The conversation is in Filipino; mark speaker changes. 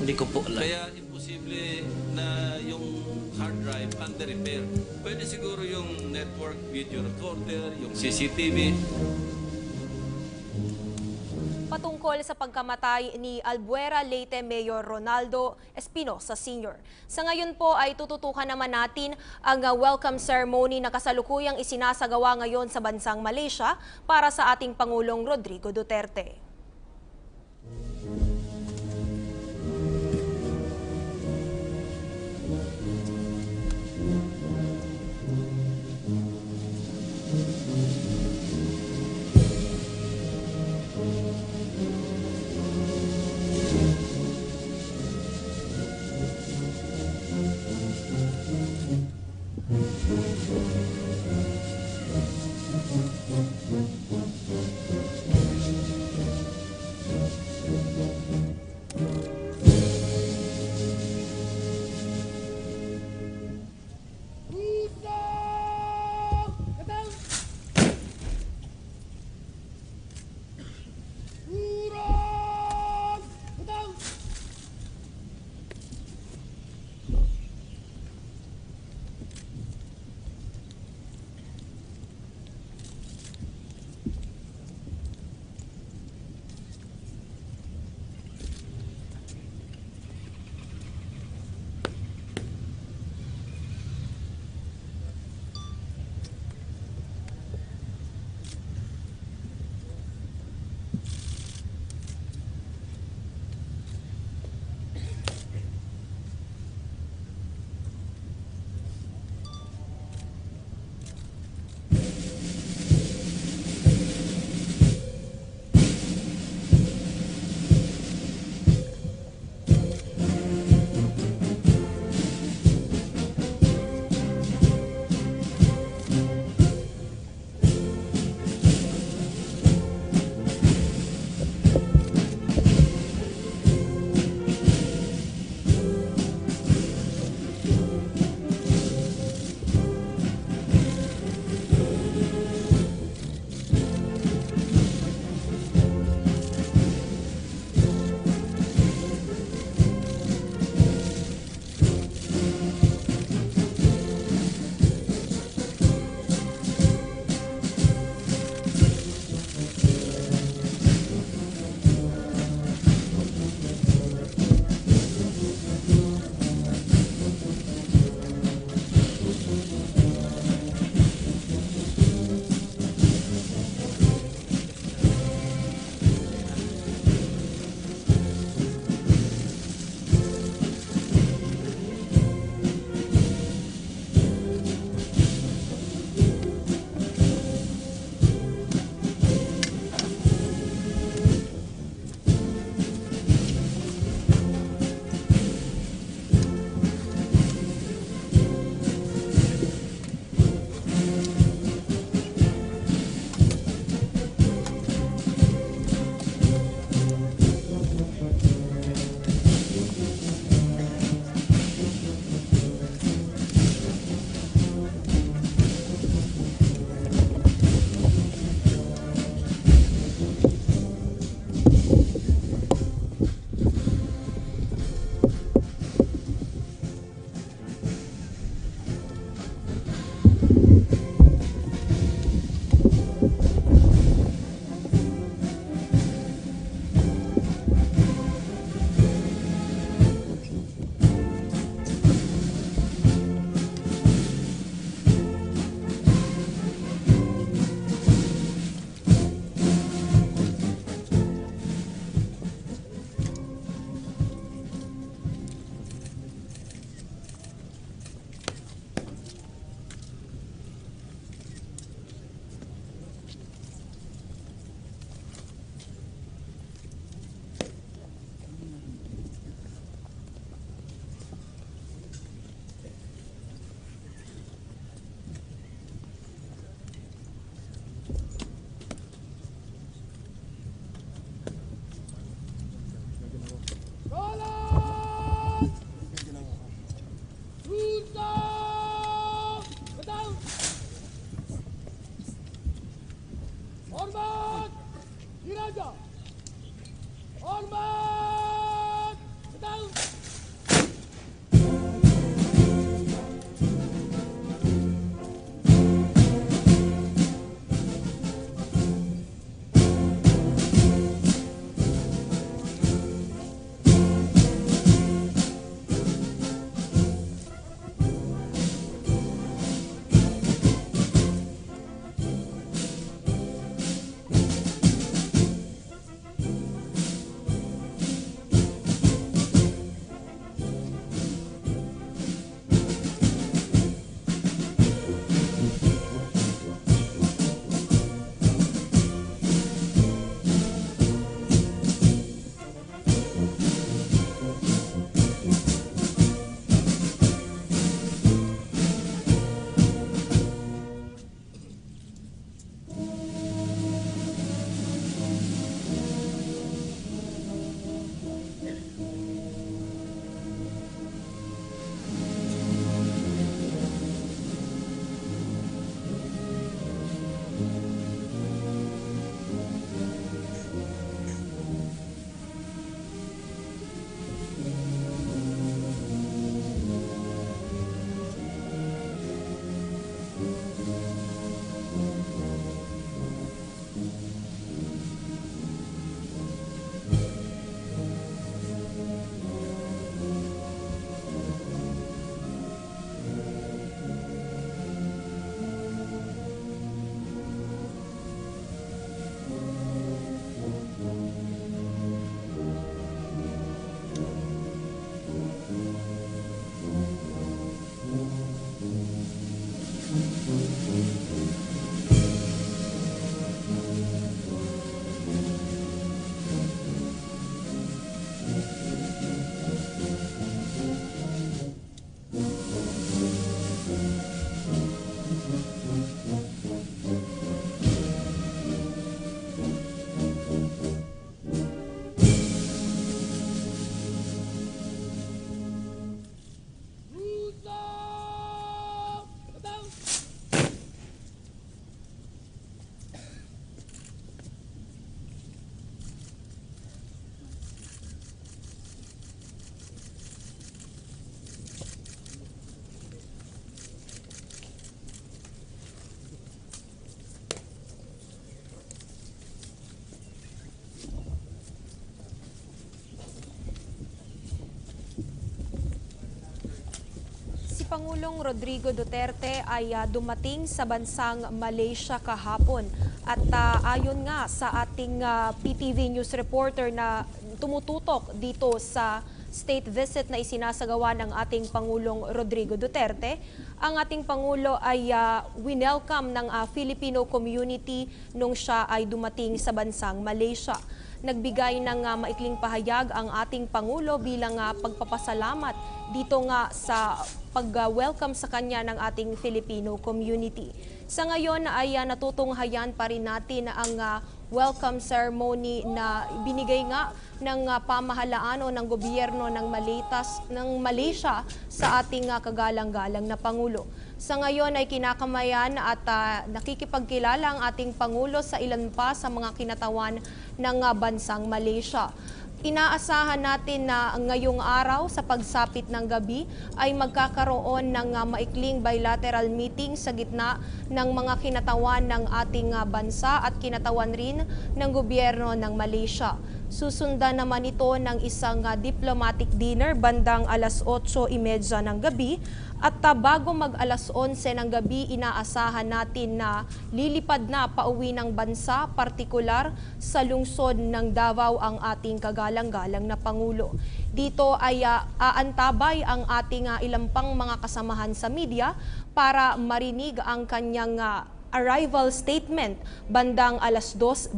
Speaker 1: Hindi ko po alam.
Speaker 2: Kaya imposible na yung hard drive under repair. Pwede siguro yung network video recorder, yung CCTV.
Speaker 3: Patungkol sa pagkamatay ni Albuera Leyte Mayor Ronaldo Espinosa Sr. Sa ngayon po ay tututukan naman natin ang welcome ceremony na kasalukuyang isinasagawa ngayon sa bansang Malaysia para sa ating Pangulong Rodrigo Duterte. Pangulong Rodrigo Duterte ay dumating sa bansang Malaysia kahapon. At ayon nga sa ating PTV News reporter na tumututok dito sa state visit na isinasagawa ng ating Pangulong Rodrigo Duterte, ang ating Pangulo ay winelcome ng Filipino community nung siya ay dumating sa bansang Malaysia. Nagbigay ng maikling pahayag ang ating Pangulo bilang pagpapasalamat dito nga sa pag-welcome sa kanya ng ating Filipino community. Sa ngayon ay natutunghayan pa rin natin ang welcome ceremony na binigay nga ng pamahalaan o ng gobyerno ng Malaysia sa ating kagalang-galang na Pangulo. Sa ngayon ay kinakamayan at nakikipagkilala ang ating Pangulo sa ilan pa sa mga kinatawan ng bansang Malaysia. Inaasahan natin na ngayong araw sa pagsapit ng gabi ay magkakaroon ng maikling bilateral meeting sa gitna ng mga kinatawan ng ating bansa at kinatawan rin ng gobyerno ng Malaysia. Susundan naman ito ng isang diplomatic dinner bandang alas 8:30 ng gabi at bago mag alas 11 ng gabi inaasahan natin na lilipad na pauwi ng bansa, partikular sa lungsod ng Davao ang ating kagalang-galang na Pangulo. Dito ay aantabay ang ating ilang pang mga kasamahan sa media para marinig ang kanyang arrival statement bandang alas 2